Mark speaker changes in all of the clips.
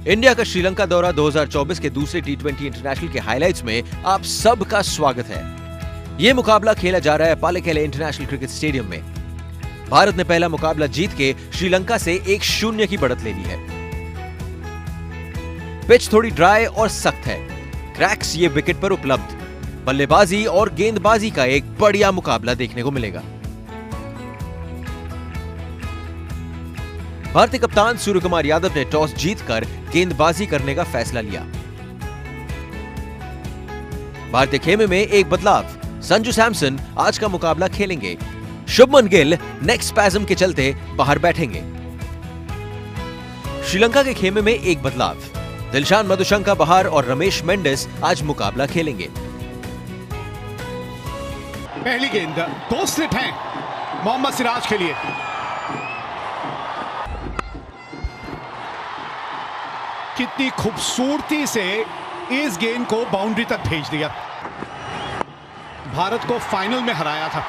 Speaker 1: India का श्रीलंका दौरा 2024 के दूसरे T20 इंटरनेशनल के हाइलाइट्स में आप सबका स्वागत है। ये मुकाबला खेला जा रहा है पालेकेले इंटरनेशनल क्रिकेट स्टेडियम में। भारत ने पहला मुकाबला जीत के श्रीलंका से 1-0 की बढ़त ले ली है। पिच थोड़ी ड्राई और सख्त है। क्रैक्स ये विकेट पर उपलब्ध। बल्लेबाजी और गेंदबाजी का एक बढ़िया मुकाबला देखने को मिलेगा। भारतीय कप्तान सूर्यकुमार यादव ने टॉस जीतकर गेंदबाजी करने का फैसला लिया। भारतीय खेमे में एक बदलाव, संजू सैमसन आज का मुकाबला खेलेंगे। शुभमन गिल नेक स्पैज्म के चलते बाहर बैठेंगे। श्रीलंका के खेमे में एक बदलाव, दिलशान मधुशंका बाहर और रमेश मेंडिस आज मुकाबला खेलेंगे।
Speaker 2: पहली गेंद 2 स्लिप हैं मोहम्मद सिराज के लिए। कितनी खूबसूरती से इस गेंद को बाउंड्री तक भेज दिया। भारत को फाइनल में हराया था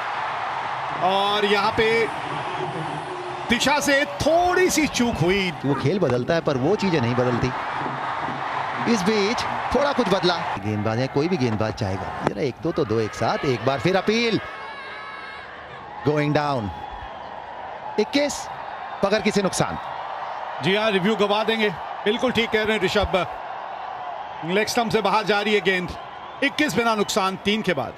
Speaker 2: और यहां पे दिशा से थोड़ी सी चूक हुई।
Speaker 3: वो खेल बदलता है पर वो चीजें नहीं बदलती। इस बीच थोड़ा कुछ बदला। गेंदबाज है, कोई भी गेंदबाज चाहेगा जरा एक तो दो एक साथ। एक बार फिर अपील, गोइंग डाउन। 21 पकड़ किसी नुकसान।
Speaker 2: जी हाँ, रिव्यू गवा देंगे। बिल्कुल ठीक कह रहे हैं ऋषभ। लेग स्टंप से बाहर जा रही है गेंद। 21 बिना नुकसान 3 के बाद।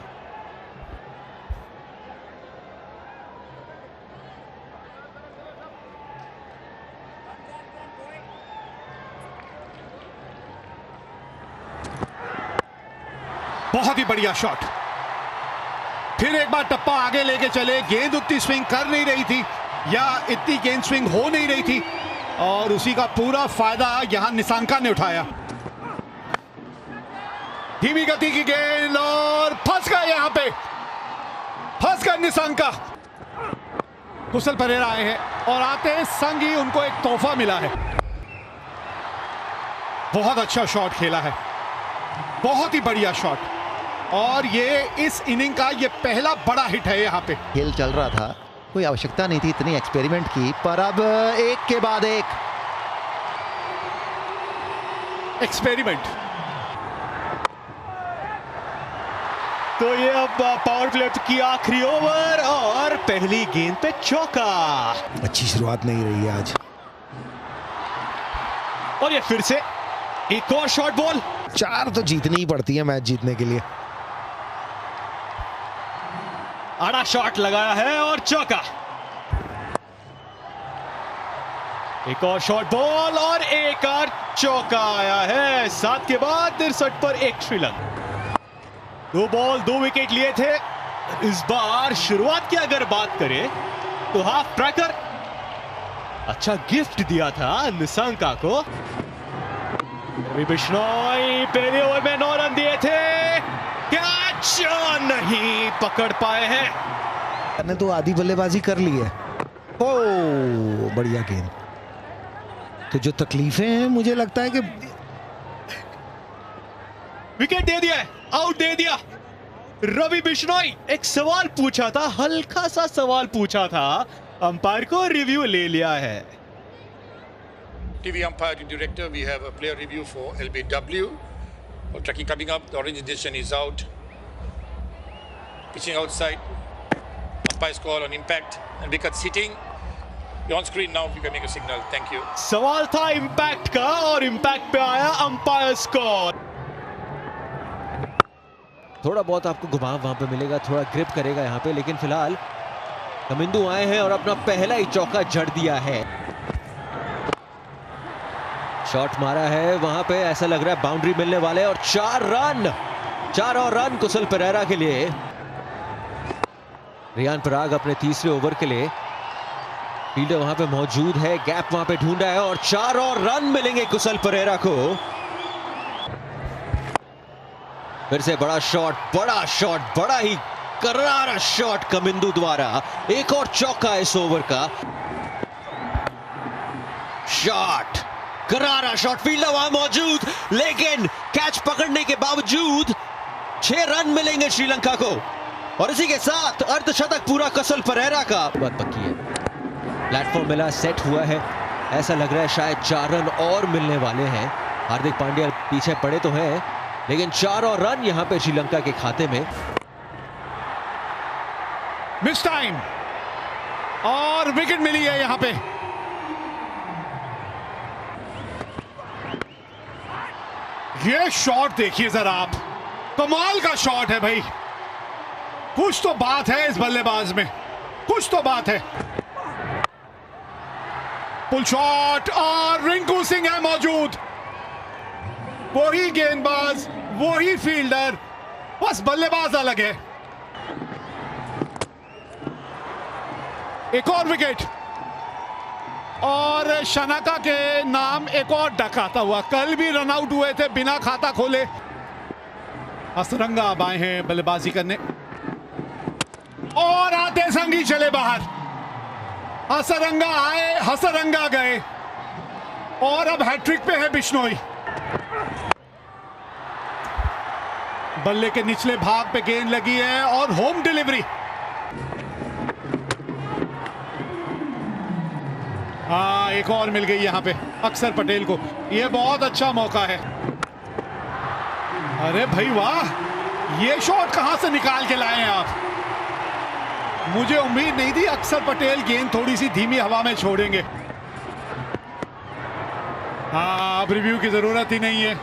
Speaker 2: बहुत ही बढ़िया शॉट। फिर एक बार टप्पा आगे लेके चले। गेंद उतनी स्विंग कर नहीं रही थी या इतनी गेंद स्विंग हो नहीं रही थी और उसी का पूरा फायदा यहां निशांका ने उठाया। धीमी गति की गेंद और फंस गए, यहां पे फंस गए निशांका। कुशल परेरा आए हैं और आते हैं संग ही उनको एक तोहफा मिला है। बहुत अच्छा शॉट खेला है, बहुत ही बढ़िया शॉट और ये इस इनिंग का ये पहला बड़ा हिट है। यहां पे
Speaker 3: खेल चल रहा था, कोई आवश्यकता नहीं थी इतनी एक्सपेरिमेंट की, पर अब एक के बाद एक एक्सपेरिमेंट।
Speaker 4: तो ये अब पावर प्ले की आखिरी ओवर और पहली गेंद पे चौका।
Speaker 5: अच्छी शुरुआत नहीं रही आज।
Speaker 4: और ये फिर से एक और शॉर्ट बॉल।
Speaker 5: 4 तो जीतनी ही पड़ती है मैच जीतने के लिए।
Speaker 4: आड़ा शॉट लगाया है और चौका। एक और शॉर्ट बॉल और एक और चौका आया है। 7 के बाद 63 पर 1 श्रीलंका। 2 बॉल 2 विकेट लिए थे। इस बार शुरुआत की अगर बात करें तो हाफ ट्रैकर अच्छा गिफ्ट दिया था निशांका को। रवि बिश्नोई पहले ओवर में 9 रन दिए थे। कैच नहीं पकड़ पाए हैं।
Speaker 5: ने तो आधी बल्लेबाजी कर ली है। ओ बढ़िया गेंद। तो जो तकलीफें हैं मुझे लगता है कि
Speaker 4: विकेट दे दिया है, आउट दे दिया। रवि बिश्नोई एक सवाल पूछा था, हल्का सा सवाल पूछा था, अंपायर को रिव्यू ले लिया है।
Speaker 6: TV umpire director, we have a player review for LBW. Tracking coming up, the orange indication is out. Pitching outside. Umpire's call on impact and wickets hitting. You're on screen now, you can make a signal. Thank you.
Speaker 4: सवाल था impact का और impact पे आया umpire call.
Speaker 1: थोड़ा बहुत आपको घुमाव वहां पे मिलेगा, थोड़ा ग्रिप करेगा यहां पे, लेकिन फिलहाल कमिंदू आए हैं और अपना पहला ही चौका जड़ दिया है। शॉट मारा है वहां पे, ऐसा लग रहा है बाउंड्री मिलने वाले और 4 रन, 4 और रन कुशल परेरा के लिए। रियान पराग अपने तीसरे ओवर के लिए, फील्डर वहां पे मौजूद है, गैप वहां पे ढूंढा है और 4 और रन मिलेंगे कुशल परेरा को। फिर से बड़ा शॉट, बड़ा ही करारा शॉट कमिंदू द्वारा। एक और चौका इस ओवर का। शॉट, करारा शॉट, फील्डर वहां मौजूद, लेकिन कैच पकड़ने के बावजूद 6 रन मिलेंगे श्रीलंका को और इसी के साथ अर्धशतक पूरा कुशल परेरा का। बात पक्की है, प्लेटफॉर्म मिला, सेट हुआ है, ऐसा लग रहा है शायद 4 रन और मिलने वाले हैं। हार्दिक पांड्या पीछे पड़े तो हैं, लेकिन 4 और रन यहां पे श्रीलंका के खाते में।
Speaker 2: मिस टाइम और विकेट मिली है यहां पे। ये शॉट देखिए जरा आप, कमाल का शॉट है भाई। कुछ तो बात है इस बल्लेबाज में, कुछ तो बात है। पुल शॉट और रिंकू सिंह है मौजूद। वही गेंदबाज, वही फील्डर, बस बल्लेबाज अलग है। एक और विकेट और शनाका के नाम एक और डक आता हुआ। कल भी रन आउट हुए थे बिना खाता खोले। हसरंगा अब आए हैं बल्लेबाजी करने और आते संग ही चले बाहर। हसरंगा आए, हसरंगा गए और अब हैट्रिक पे है बिश्नोई। बल्ले के निचले भाग पे गेंद लगी है और होम डिलीवरी। हाँ, एक और मिल गई यहां पे अक्षर पटेल को। यह बहुत अच्छा मौका है। अरे भाई वाह, ये शॉट कहां से निकाल के लाए हैं आप? मुझे उम्मीद नहीं थी अक्षर पटेल गेंद थोड़ी सी धीमी हवा में छोड़ेंगे। हाँ, अब रिव्यू की जरूरत ही नहीं है।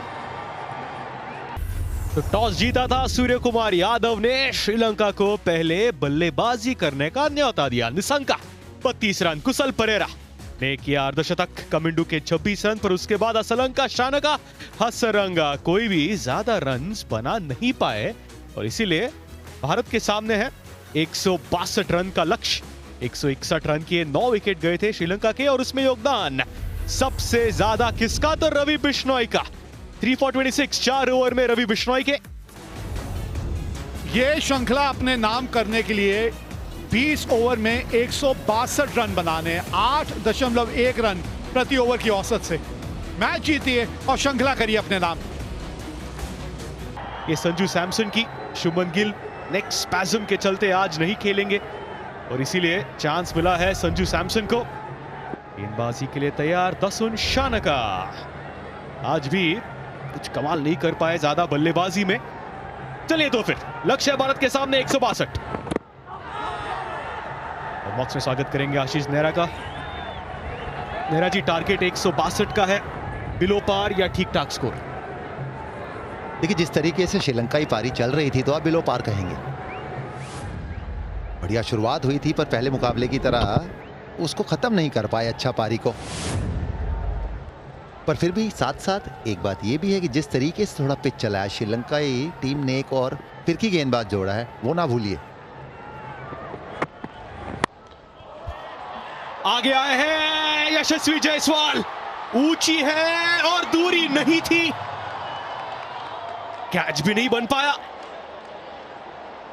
Speaker 4: तो टॉस जीता था सूर्य कुमार यादव ने। श्रीलंका को पहले बल्लेबाजी करने का न्योता दिया। निशंका 32 रन, कुशल परेरा ने किया अर्धशतक, कमिंडू के 26 रन पर उसके बाद असलंका, शानका, हसरंगा कोई भी ज्यादा रन्स बना नहीं पाए और इसीलिए भारत के सामने है 162 रन का लक्ष्य। 161 रन किए, 9 विकेट गए थे श्रीलंका के और उसमें योगदान सबसे ज्यादा किसका? तो रवि बिश्नोई का। 3 for 26, 4 ओवर में रवि बिश्नोई के।
Speaker 2: ये श्रृंखला अपने नाम करने के लिए 20 ओवर में 162 रन बनाने, 8.1 रन प्रति ओवर की औसत से मैच जीतिए और श्रृंखला करिए अपने नाम।
Speaker 4: ये संजू सैमसन की। शुभमन गिल नेक स्पैज्म के चलते आज नहीं खेलेंगे और इसीलिए चांस मिला है संजू सैमसन को। गेंदबाजी के लिए तैयार दसुन शानका। आज भी कुछ कमाल नहीं कर पाए ज्यादा बल्लेबाजी में। चलिए तो फिर लक्ष्य है भारत के सामने 162। बॉक्स में स्वागत करेंगे आशीष नेहरा का। नेहरा जी, टारगेट 162 का है, बिलो पार या ठीक ठाक स्कोर?
Speaker 3: देखिए, जिस तरीके से श्रीलंका की पारी चल रही थी तो आप बिलो पार कहेंगे। बढ़िया शुरुआत हुई थी पर पहले मुकाबले की तरह उसको खत्म नहीं कर पाए अच्छा पारी को। पर फिर भी साथ साथ एक बात यह भी है कि जिस तरीके से थोड़ा पिच चला है श्रीलंका की टीम ने, एक और फिरकी गेंदबाज जोड़ा है, वो ना भूलिए।
Speaker 4: आगे आए हैं यशस्वी जायसवाल, ऊंची है और दूरी नहीं थी, कैच भी नहीं बन पाया।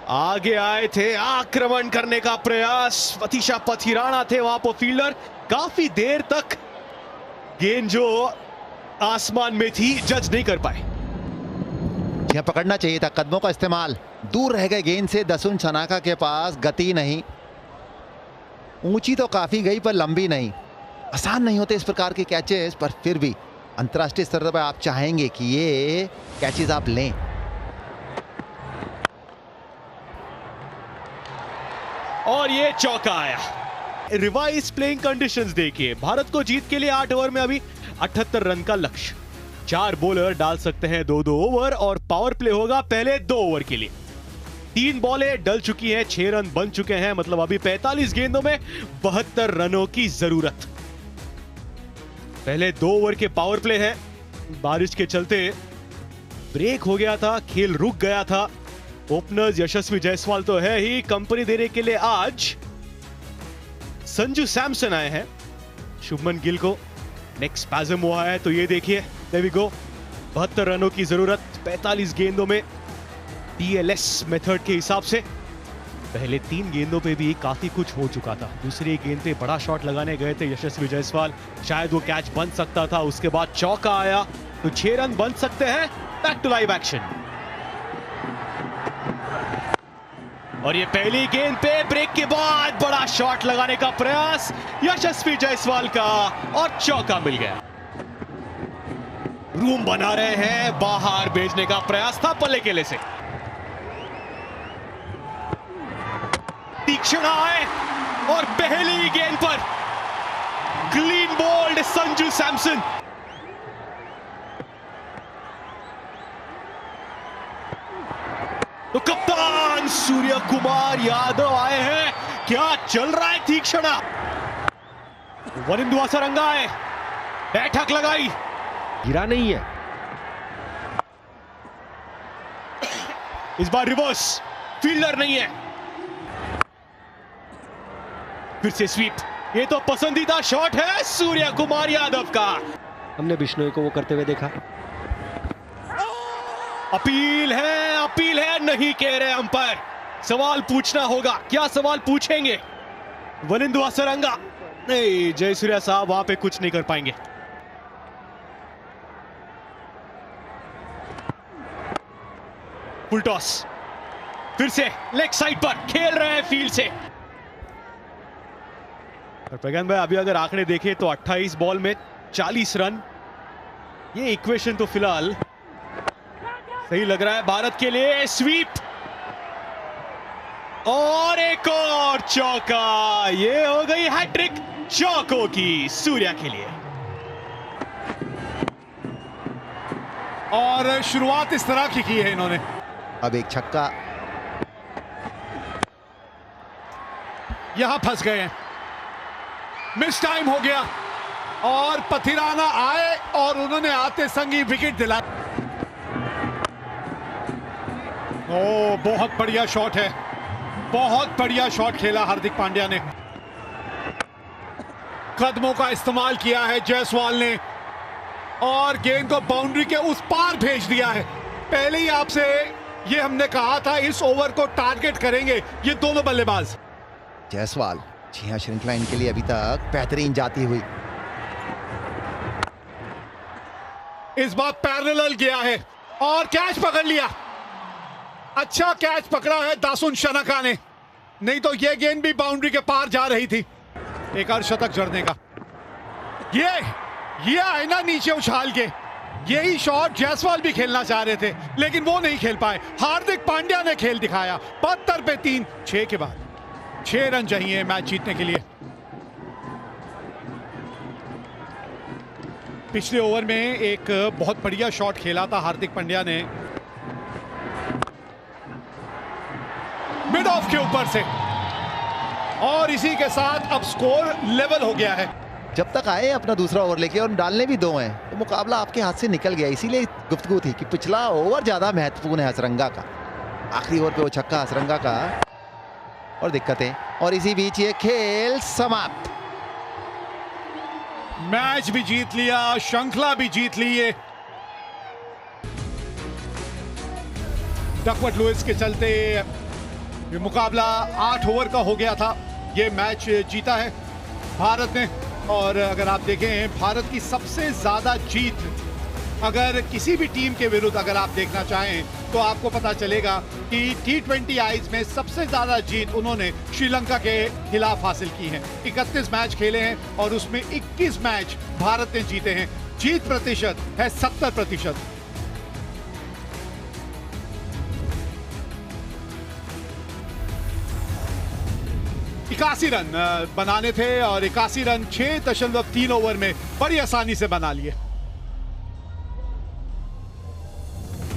Speaker 4: आगे आए थे, आक्रमण करने का प्रयास, वतीशा पथिराणा थे वहां पर फील्डर। काफी देर तक गेंद जो आसमान में थी जज नहीं कर पाए।
Speaker 3: यह पकड़ना चाहिए था, कदमों का इस्तेमाल, दूर रह गए गेंद से। दसुन शनाका के पास गति नहीं, ऊंची तो काफी गई पर लंबी नहीं। आसान नहीं होते इस प्रकार के कैचेस, पर फिर भी अंतर्राष्ट्रीय स्तर पर आप चाहेंगे कि ये कैचेस आप लें।
Speaker 4: और ये चौका आया। रिवाइज प्लेइंग कंडीशंस देखिए, भारत को जीत के लिए 8 ओवर में अभी 78 रन का लक्ष्य। 4 बॉलर डाल सकते हैं 2-2 ओवर और पावर प्ले होगा पहले 2 ओवर के लिए। 3 बॉलें डल चुकी हैं, 6 रन बन चुके हैं, मतलब अभी 45 गेंदों में 72 रनों की जरूरत। पहले 2 ओवर के पावर प्ले है। बारिश के चलते ब्रेक हो गया था, खेल रुक गया था। ओपनर्स यशस्वी जायसवाल तो है ही, कंपनी देने के लिए आज संजू सैमसन आए हैं। शुभमन गिल को नेक स्पैज्म हुआ है, तो ये देखिए, देयर वी गो, 72 रनों की जरूरत 45 गेंदों में। TLS मेथड के हिसाब से पहले 3 गेंदों पे भी काफी कुछ हो चुका था। दूसरी गेंद पे बड़ा शॉट लगाने गए थे यशस्वी जायसवाल, शायद वो कैच बन सकता था। उसके बाद चौका आया तो 6 रन बन सकते हैं। Back to live action. और ये पहली गेंद पे ब्रेक के बाद बड़ा शॉट लगाने का प्रयास यशस्वी जायसवाल का और चौका मिल गया। रूम बना रहे हैं, बाहर भेजने का प्रयास था पल्ले केले से। तीक्ष्ण आए और पहली गेंद पर क्लीन बोल्ड संजू सैमसन। तो कप्तान सूर्य कुमार यादव आए हैं, क्या चल रहा है तीक्ष्णा। वरिंदु असरंगा है, बैठक लगाई,
Speaker 5: गिरा नहीं है।
Speaker 4: इस बार रिवर्स, फील्डर नहीं है। फिर से स्वीप, ये तो पसंदीदा शॉट है सूर्य कुमार यादव का।
Speaker 5: हमने बिश्नोई को वो करते हुए देखा।
Speaker 4: अपील है, नहीं कह रहे अंपायर। सवाल पूछना होगा, क्या सवाल पूछेंगे? वरिंदु असरंगा नहीं, जयसूर्या साहब वहां पे कुछ नहीं कर पाएंगे। फुल टॉस, फिर से लेग साइड पर खेल रहे हैं फील्ड से। और प्रज्ञान भाई, अभी अगर आंकड़े देखें तो 28 बॉल में 40 रन, ये इक्वेशन तो फिलहाल सही लग रहा है भारत के लिए। स्वीप और एक और चौका, ये हो गई हैट्रिक चौकों की सूर्या के लिए।
Speaker 2: और शुरुआत इस तरह की है इन्होंने।
Speaker 3: अब एक छक्का,
Speaker 2: यहां फंस गए हैं, मिस टाइम हो गया और पथिराना आए और उन्होंने आते संगी विकेट दिलाया। ओ, बहुत बढ़िया शॉट है, बहुत बढ़िया शॉट खेला हार्दिक पांड्या ने। कदमों का इस्तेमाल किया है जायसवाल ने और गेंद को बाउंड्री के उस पार भेज दिया है। पहले ही आपसे ये हमने कहा था, इस ओवर को टारगेट करेंगे ये दोनों बल्लेबाज।
Speaker 3: जायसवाल, जी हाँ, श्रृंखला इनके लिए अभी तक बेहतरीन जाती हुई।
Speaker 2: इस बार पैरेलल गया है और कैच पकड़ लिया। अच्छा कैच पकड़ा है दासुन शनाका ने, नहीं तो यह गेंद भी बाउंड्री के पार जा रही थी। एक अर्धशतक जड़ने का ये है ना, नीचे उछाल के यही शॉट जायसवाल भी खेलना चाह रहे थे लेकिन वो नहीं खेल पाए। हार्दिक पांड्या ने खेल दिखाया। 72 पे 3, 6 के बाद 6 रन चाहिए मैच जीतने के लिए। पिछले ओवर में एक बहुत बढ़िया शॉट खेला था हार्दिक पांड्या ने, मिड ऑफ के ऊपर से, और इसी के साथ अब स्कोर लेवल हो गया है।
Speaker 3: जब तक आए अपना दूसरा ओवर लेके और डालने भी 2 हैं तो मुकाबला आपके हाथ से निकल गया। इसीलिए गुफ्तगू थी कि पिछला ओवर ज्यादा महत्वपूर्ण है हसरंगा का। आखिरी ओवर पे वो छक्का हसरंगा का और दिक्कतें, और इसी बीच ये खेल समाप्त।
Speaker 2: मैच भी जीत लिया, श्रृंखला भी जीत ली है। डकवर्थ लुइस के चलते ये मुकाबला 8 ओवर का हो गया था। ये मैच जीता है भारत ने। और अगर आप देखें भारत की सबसे ज्यादा जीत अगर किसी भी टीम के विरुद्ध अगर आप देखना चाहें तो आपको पता चलेगा कि T20 आईज में सबसे ज्यादा जीत उन्होंने श्रीलंका के खिलाफ हासिल की है। 31 मैच खेले हैं और उसमें 21 मैच भारत ने जीते हैं। जीत प्रतिशत है 70%। इक्यासी रन बनाने थे और 81 रन 6.3 ओवर में बड़ी आसानी से बना लिए।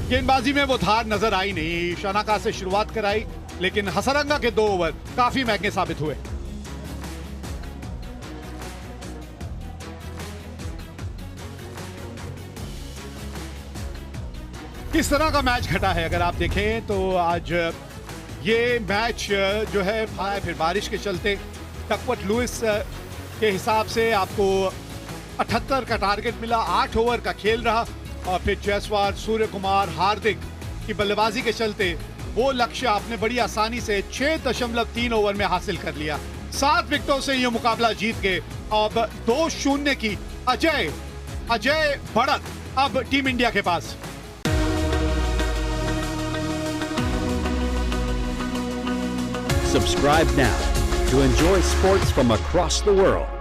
Speaker 2: गेंदबाजी में वो धार नजर आई नहीं। शनाका से शुरुआत कराई लेकिन हसरंगा के 2 ओवर काफी महंगे साबित हुए। किस तरह का मैच घटा है अगर आप देखें तो आज ये मैच जो है फिर बारिश के चलते डकवर्थ लुइस के हिसाब से आपको 78 का टारगेट मिला। 8 ओवर का खेल रहा और फिर जायसवाल, सूर्य कुमार, हार्दिक की बल्लेबाजी के चलते वो लक्ष्य आपने बड़ी आसानी से 6.3 ओवर में हासिल कर लिया। 7 विकेटों से ये मुकाबला जीत गए। अब 2-0 की अजय बढ़त अब टीम इंडिया के पास।
Speaker 7: Subscribe now to enjoy sports from across the world.